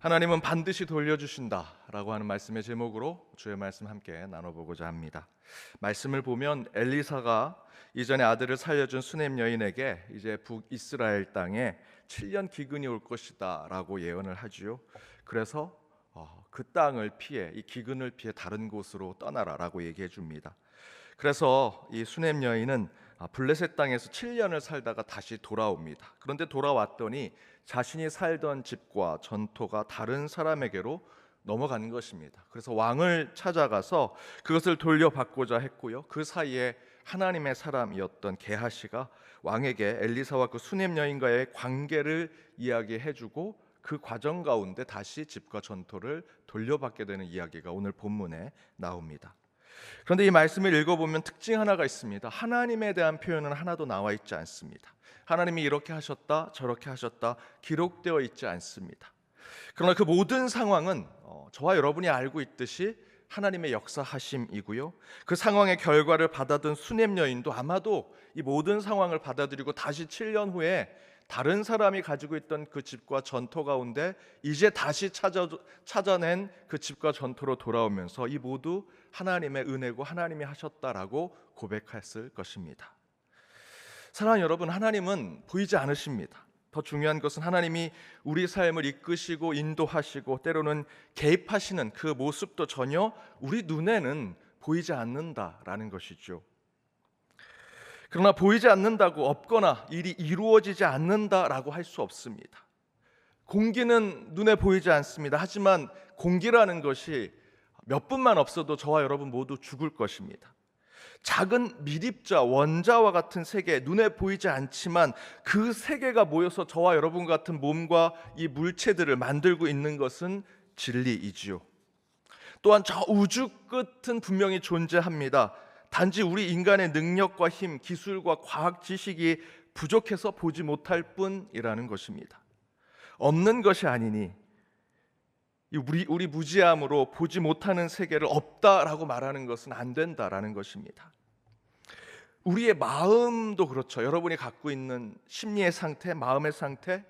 하나님은 반드시 돌려주신다라고 하는 말씀의 제목으로 주의 말씀 함께 나눠보고자 합니다. 말씀을 보면 엘리사가 이전에 아들을 살려준 수넴 여인에게 이제 북이스라엘 땅에 7년 기근이 올 것이다 라고 예언을 하지요. 그래서 그 땅을 피해, 이 기근을 피해 다른 곳으로 떠나라 라고 얘기해 줍니다. 그래서 이 수넴 여인은 블레셋 땅에서 7년을 살다가 다시 돌아옵니다. 그런데 돌아왔더니 자신이 살던 집과 전토가 다른 사람에게로 넘어간 것입니다. 그래서 왕을 찾아가서 그것을 돌려받고자 했고요. 그 사이에 하나님의 사람이었던 게하시가 왕에게 엘리사와 그 수넴 여인과의 관계를 이야기해주고 그 과정 가운데 다시 집과 전토를 돌려받게 되는 이야기가 오늘 본문에 나옵니다. 그런데 이 말씀을 읽어보면 특징 하나가 있습니다. 하나님에 대한 표현은 하나도 나와 있지 않습니다. 하나님이 이렇게 하셨다 저렇게 하셨다 기록되어 있지 않습니다. 그러나 그 모든 상황은 저와 여러분이 알고 있듯이 하나님의 역사하심이고요. 그 상황의 결과를 받아든 수넴 여인도 아마도 이 모든 상황을 받아들이고 다시 7년 후에 다른 사람이 가지고 있던 그 집과 전토 가운데 이제 다시 찾아낸 그 집과 전토로 돌아오면서 이 모두 하나님의 은혜고 하나님이 하셨다라고 고백했을 것입니다. 사랑하는 여러분, 하나님은 보이지 않으십니다. 더 중요한 것은 하나님이 우리 삶을 이끄시고 인도하시고 때로는 개입하시는 그 모습도 전혀 우리 눈에는 보이지 않는다라는 것이죠. 그러나 보이지 않는다고 없거나 일이 이루어지지 않는다라고 할 수 없습니다. 공기는 눈에 보이지 않습니다. 하지만 공기라는 것이 몇 분만 없어도 저와 여러분 모두 죽을 것입니다. 작은 미립자, 원자와 같은 세계, 눈에 보이지 않지만 그 세계가 모여서 저와 여러분 같은 몸과 이 물체들을 만들고 있는 것은 진리이지요. 또한 저 우주 끝은 분명히 존재합니다. 단지 우리 인간의 능력과 힘, 기술과 과학 지식이 부족해서 보지 못할 뿐이라는 것입니다. 없는 것이 아니니 우리 무지함으로 보지 못하는 세계를 없다라고 말하는 것은 안 된다라는 것입니다. 우리의 마음도 그렇죠. 여러분이 갖고 있는 심리의 상태, 마음의 상태,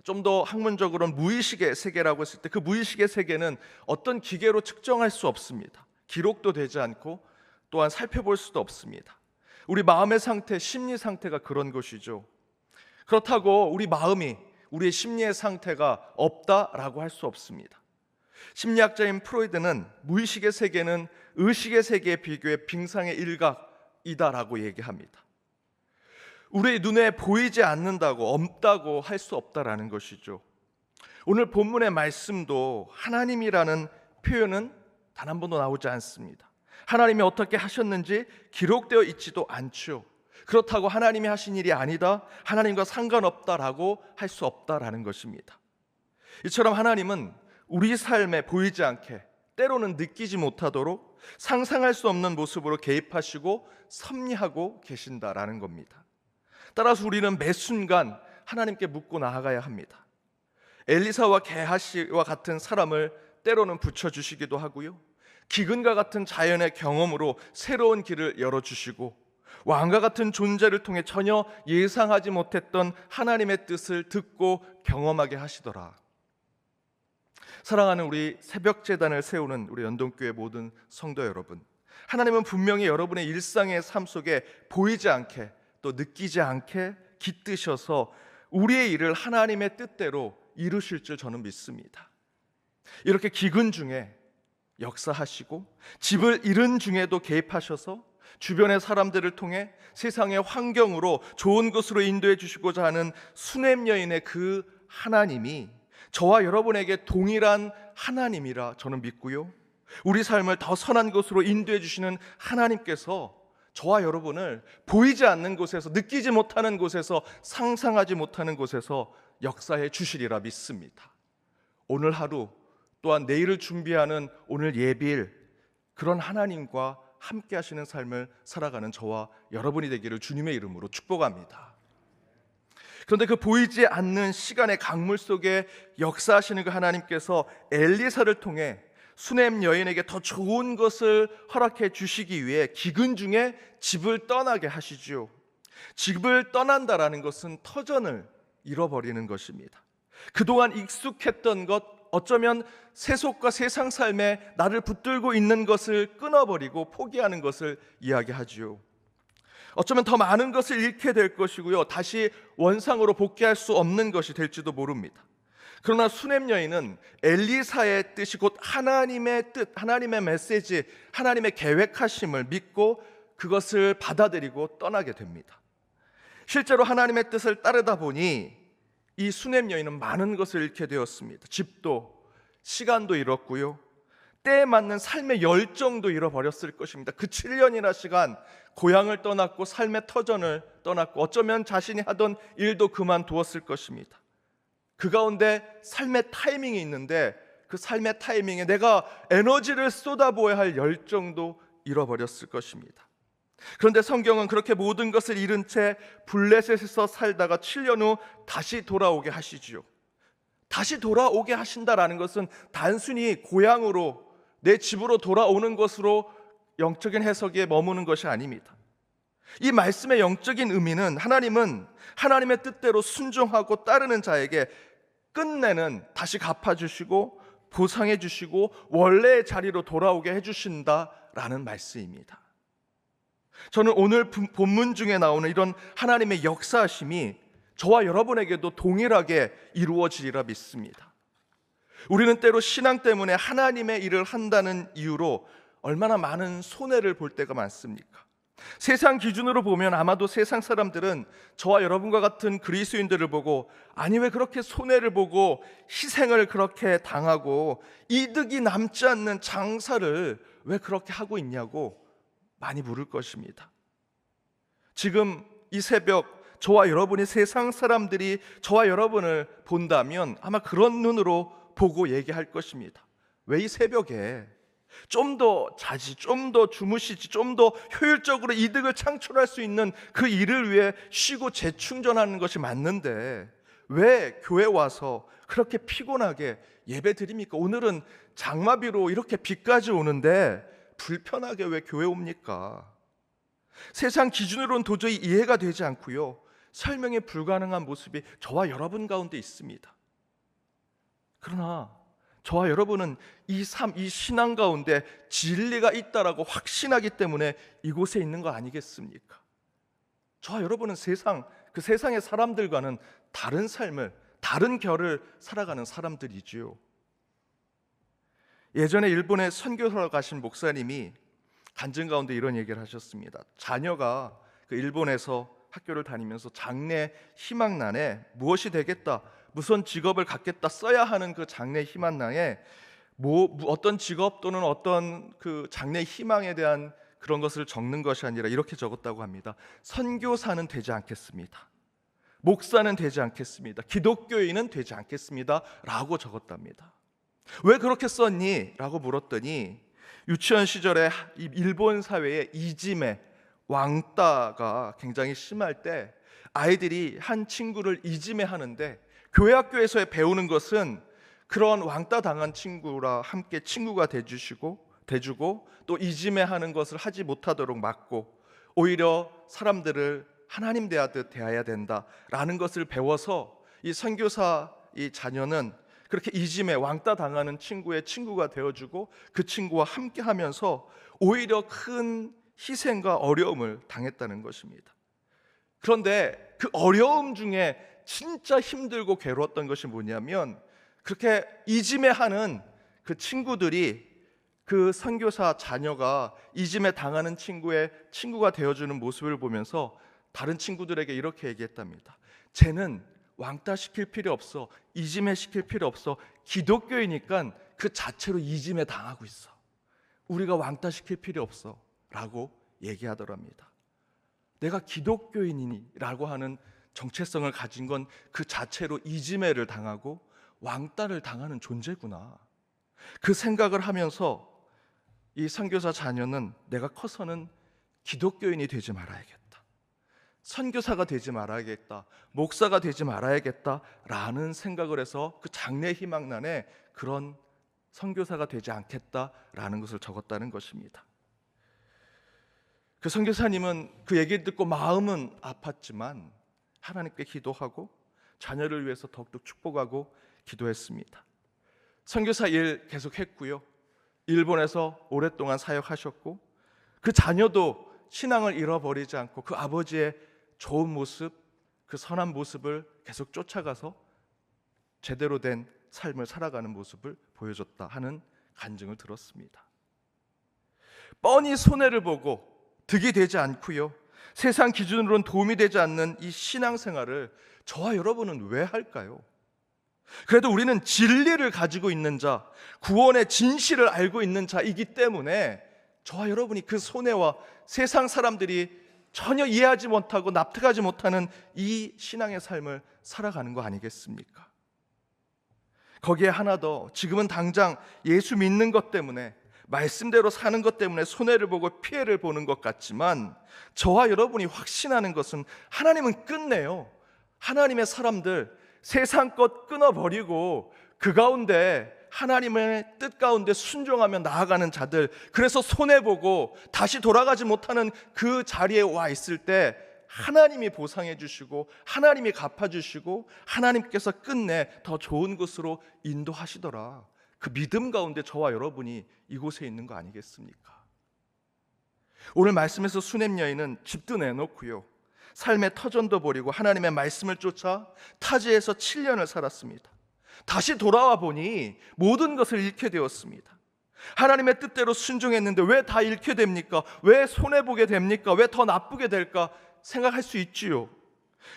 좀 더 학문적으로는 무의식의 세계라고 했을 때 그 무의식의 세계는 어떤 기계로 측정할 수 없습니다. 기록도 되지 않고 또한 살펴볼 수도 없습니다. 우리 마음의 상태, 심리 상태가 그런 것이죠. 그렇다고 우리 마음이, 우리의 심리의 상태가 없다라고 할 수 없습니다. 심리학자인 프로이드는 무의식의 세계는 의식의 세계에 비교해 빙상의 일각이다라고 얘기합니다. 우리 눈에 보이지 않는다고, 없다고 할 수 없다라는 것이죠. 오늘 본문의 말씀도 하나님이라는 표현은 단 한 번도 나오지 않습니다. 하나님이 어떻게 하셨는지 기록되어 있지도 않죠. 그렇다고 하나님이 하신 일이 아니다, 하나님과 상관없다라고 할 수 없다라는 것입니다. 이처럼 하나님은 우리 삶에 보이지 않게, 때로는 느끼지 못하도록 상상할 수 없는 모습으로 개입하시고 섭리하고 계신다라는 겁니다. 따라서 우리는 매 순간 하나님께 묻고 나아가야 합니다. 엘리사와 게하시와 같은 사람을 때로는 붙여주시기도 하고요, 기근과 같은 자연의 경험으로 새로운 길을 열어주시고 왕과 같은 존재를 통해 전혀 예상하지 못했던 하나님의 뜻을 듣고 경험하게 하시더라. 사랑하는 우리 새벽재단을 세우는 우리 연동교회 모든 성도 여러분, 하나님은 분명히 여러분의 일상의 삶 속에 보이지 않게 또 느끼지 않게 깃드셔서 우리의 일을 하나님의 뜻대로 이루실 줄 저는 믿습니다. 이렇게 기근 중에 역사하시고 집을 잃은 중에도 개입하셔서 주변의 사람들을 통해 세상의 환경으로 좋은 곳으로 인도해 주시고자 하는 수넴 여인의 그 하나님이 저와 여러분에게 동일한 하나님이라 저는 믿고요, 우리 삶을 더 선한 곳으로 인도해 주시는 하나님께서 저와 여러분을 보이지 않는 곳에서, 느끼지 못하는 곳에서, 상상하지 못하는 곳에서 역사해 주시리라 믿습니다. 오늘 하루 또한 내일을 준비하는 오늘 예비일, 그런 하나님과 함께 하시는 삶을 살아가는 저와 여러분이 되기를 주님의 이름으로 축복합니다. 그런데 그 보이지 않는 시간의 강물 속에 역사하시는 그 하나님께서 엘리사를 통해 수넴 여인에게 더 좋은 것을 허락해 주시기 위해 기근 중에 집을 떠나게 하시지요. 집을 떠난다라는 것은 터전을 잃어버리는 것입니다. 그동안 익숙했던 것, 어쩌면 세속과 세상 삶에 나를 붙들고 있는 것을 끊어버리고 포기하는 것을 이야기하지요. 어쩌면 더 많은 것을 잃게 될 것이고요, 다시 원상으로 복귀할 수 없는 것이 될지도 모릅니다. 그러나 수넴 여인은 엘리사의 뜻이 곧 하나님의 뜻, 하나님의 메시지, 하나님의 계획하심을 믿고 그것을 받아들이고 떠나게 됩니다. 실제로 하나님의 뜻을 따르다 보니 이 수넴 여인은 많은 것을 잃게 되었습니다. 집도, 시간도 잃었고요, 때에 맞는 삶의 열정도 잃어버렸을 것입니다. 그 7년이나 시간 고향을 떠났고 삶의 터전을 떠났고 어쩌면 자신이 하던 일도 그만두었을 것입니다. 그 가운데 삶의 타이밍이 있는데 그 삶의 타이밍에 내가 에너지를 쏟아부어야 할 열정도 잃어버렸을 것입니다. 그런데 성경은 그렇게 모든 것을 잃은 채 블레셋에서 살다가 7년 후 다시 돌아오게 하시지요. 다시 돌아오게 하신다라는 것은 단순히 고향으로, 내 집으로 돌아오는 것으로 영적인 해석에 머무는 것이 아닙니다. 이 말씀의 영적인 의미는 하나님은 하나님의 뜻대로 순종하고 따르는 자에게 끝내는 다시 갚아주시고 보상해 주시고 원래의 자리로 돌아오게 해주신다라는 말씀입니다. 저는 오늘 본문 중에 나오는 이런 하나님의 역사하심이 저와 여러분에게도 동일하게 이루어지리라 믿습니다. 우리는 때로 신앙 때문에 하나님의 일을 한다는 이유로 얼마나 많은 손해를 볼 때가 많습니까? 세상 기준으로 보면 아마도 세상 사람들은 저와 여러분과 같은 그리스도인들을 보고, 아니 왜 그렇게 손해를 보고 희생을 그렇게 당하고 이득이 남지 않는 장사를 왜 그렇게 하고 있냐고 많이 물을 것입니다. 지금 이 새벽 저와 여러분이, 세상 사람들이 저와 여러분을 본다면 아마 그런 눈으로 보고 얘기할 것입니다. 왜 이 새벽에 좀 더 자지, 좀 더 주무시지, 좀 더 효율적으로 이득을 창출할 수 있는 그 일을 위해 쉬고 재충전하는 것이 맞는데 왜 교회 와서 그렇게 피곤하게 예배 드립니까? 오늘은 장마비로 이렇게 비까지 오는데 불편하게 왜 교회 옵니까? 세상 기준으로는 도저히 이해가 되지 않고요, 설명이 불가능한 모습이 저와 여러분 가운데 있습니다. 그러나 저와 여러분은 이 신앙 가운데 진리가 있다라고 확신하기 때문에 이곳에 있는 거 아니겠습니까? 저와 여러분은 그 세상의 사람들과는 다른 삶을, 다른 결을 살아가는 사람들이지요. 예전에 일본에 선교사로 가신 목사님이 간증 가운데 이런 얘기를 하셨습니다. 자녀가 그 일본에서 학교를 다니면서 장래 희망란에 무엇이 되겠다, 무슨 직업을 갖겠다 써야 하는 그 장래 희망란에 어떤 직업 또는 어떤 그 장래 희망에 대한 그런 것을 적는 것이 아니라 이렇게 적었다고 합니다. 선교사는 되지 않겠습니다. 목사는 되지 않겠습니다. 기독교인은 되지 않겠습니다. 라고 적었답니다. 왜 그렇게 썼니? 라고 물었더니 유치원 시절에 일본 사회에 이지메, 왕따가 굉장히 심할 때 아이들이 한 친구를 이지메 하는데 교회 학교에서 배우는 것은 그런 왕따 당한 친구랑 함께 친구가 대주고 또 이지메 하는 것을 하지 못하도록 막고 오히려 사람들을 하나님 대하듯 대해야 된다라는 것을 배워서 이 선교사 이 자녀는 그렇게 이지메, 왕따 당하는 친구의 친구가 되어주고 그 친구와 함께 하면서 오히려 큰 희생과 어려움을 당했다는 것입니다. 그런데 그 어려움 중에 진짜 힘들고 괴로웠던 것이 뭐냐면, 그렇게 이지메 하는 그 친구들이 그 선교사 자녀가 이지메 당하는 친구의 친구가 되어주는 모습을 보면서 다른 친구들에게 이렇게 얘기했답니다. 쟤는 왕따 시킬 필요 없어, 이지메 시킬 필요 없어, 기독교이니까 그 자체로 이지메 당하고 있어, 우리가 왕따 시킬 필요 없어 라고 얘기하더랍니다. 내가 기독교인이라고 하는 정체성을 가진 건 그 자체로 이지메를 당하고 왕따를 당하는 존재구나, 그 생각을 하면서 이 선교사 자녀는 내가 커서는 기독교인이 되지 말아야겠다, 선교사가 되지 말아야겠다, 목사가 되지 말아야겠다라는 생각을 해서 그 장래 희망란에 그런 선교사가 되지 않겠다라는 것을 적었다는 것입니다. 그 선교사님은 그 얘기를 듣고 마음은 아팠지만 하나님께 기도하고 자녀를 위해서 더욱더 축복하고 기도했습니다. 선교사 일 계속했고요. 일본에서 오랫동안 사역하셨고 그 자녀도 신앙을 잃어버리지 않고 그 아버지의 좋은 모습, 그 선한 모습을 계속 쫓아가서 제대로 된 삶을 살아가는 모습을 보여줬다 하는 간증을 들었습니다. 뻔히 손해를 보고 득이 되지 않고요, 세상 기준으로는 도움이 되지 않는 이 신앙생활을 저와 여러분은 왜 할까요? 그래도 우리는 진리를 가지고 있는 자, 구원의 진실을 알고 있는 자이기 때문에 저와 여러분이 그 손해와 세상 사람들이 전혀 이해하지 못하고 납득하지 못하는 이 신앙의 삶을 살아가는 거 아니겠습니까? 거기에 하나 더, 지금은 당장 예수 믿는 것 때문에, 말씀대로 사는 것 때문에 손해를 보고 피해를 보는 것 같지만 저와 여러분이 확신하는 것은 하나님은 끝내요. 하나님의 사람들 세상 것 끊어버리고 그 가운데 하나님의 뜻 가운데 순종하며 나아가는 자들, 그래서 손해보고 다시 돌아가지 못하는 그 자리에 와 있을 때 하나님이 보상해 주시고 하나님이 갚아주시고 하나님께서 끝내 더 좋은 곳으로 인도하시더라. 그 믿음 가운데 저와 여러분이 이곳에 있는 거 아니겠습니까? 오늘 말씀에서 수넴 여인은 집도 내놓고요, 삶의 터전도 버리고 하나님의 말씀을 쫓아 타지에서 7년을 살았습니다. 다시 돌아와 보니 모든 것을 잃게 되었습니다. 하나님의 뜻대로 순종했는데 왜 다 잃게 됩니까? 왜 손해보게 됩니까? 왜 더 나쁘게 될까 생각할 수 있지요.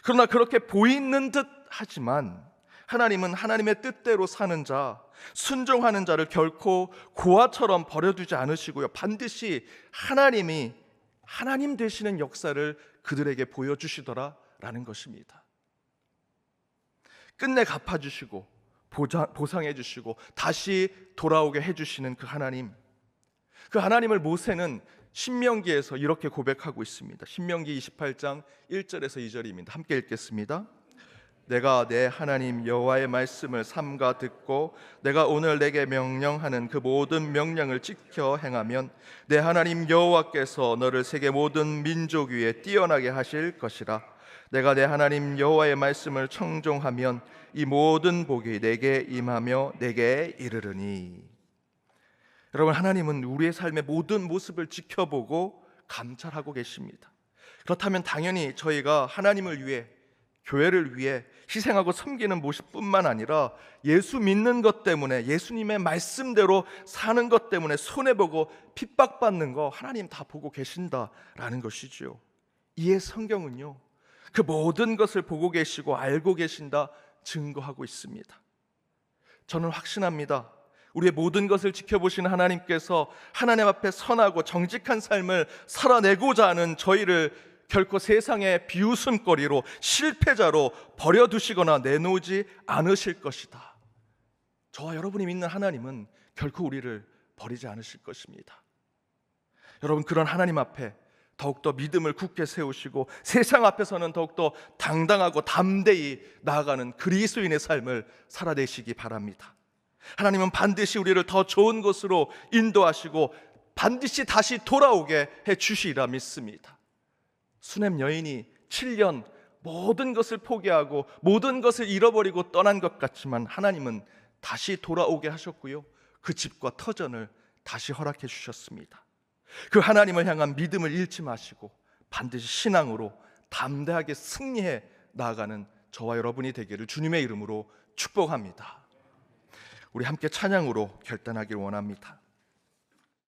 그러나 그렇게 보이는 듯 하지만 하나님은 하나님의 뜻대로 사는 자, 순종하는 자를 결코 고아처럼 버려두지 않으시고요, 반드시 하나님이 하나님 되시는 역사를 그들에게 보여주시더라라는 것입니다. 끝내 갚아주시고 보상해 주시고 다시 돌아오게 해주시는 그 하나님을 모세는 신명기에서 이렇게 고백하고 있습니다. 신명기 28장 1절에서 2절입니다. 함께 읽겠습니다. 내가 내 하나님 여호와의 말씀을 삼가 듣고 내가 오늘 내게 명령하는 그 모든 명령을 지켜 행하면 내 하나님 여호와께서 너를 세계 모든 민족 위에 뛰어나게 하실 것이라. 내가 내 하나님 여호와의 말씀을 청종하면 이 모든 복이 내게 임하며 내게 이르르니. 여러분, 하나님은 우리의 삶의 모든 모습을 지켜보고 감찰하고 계십니다. 그렇다면 당연히 저희가 하나님을 위해, 교회를 위해 희생하고 섬기는 모습뿐만 아니라 예수 믿는 것 때문에, 예수님의 말씀대로 사는 것 때문에 손해보고 핍박받는 거 하나님 다 보고 계신다라는 것이죠. 이에 성경은요, 그 모든 것을 보고 계시고 알고 계신다 증거하고 있습니다. 저는 확신합니다. 우리의 모든 것을 지켜보시는 하나님께서 하나님 앞에 선하고 정직한 삶을 살아내고자 하는 저희를 결코 세상의 비웃음거리로, 실패자로 버려두시거나 내놓지 않으실 것이다. 저와 여러분이 믿는 하나님은 결코 우리를 버리지 않으실 것입니다. 여러분, 그런 하나님 앞에 더욱더 믿음을 굳게 세우시고 세상 앞에서는 더욱더 당당하고 담대히 나아가는 그리스도인의 삶을 살아내시기 바랍니다. 하나님은 반드시 우리를 더 좋은 곳으로 인도하시고 반드시 다시 돌아오게 해주시리라 믿습니다. 수넴 여인이 7년 모든 것을 포기하고 모든 것을 잃어버리고 떠난 것 같지만 하나님은 다시 돌아오게 하셨고요, 그 집과 터전을 다시 허락해 주셨습니다. 그 하나님을 향한 믿음을 잃지 마시고 반드시 신앙으로 담대하게 승리해 나아가는 저와 여러분이 되기를 주님의 이름으로 축복합니다. 우리 함께 찬양으로 결단하길 원합니다.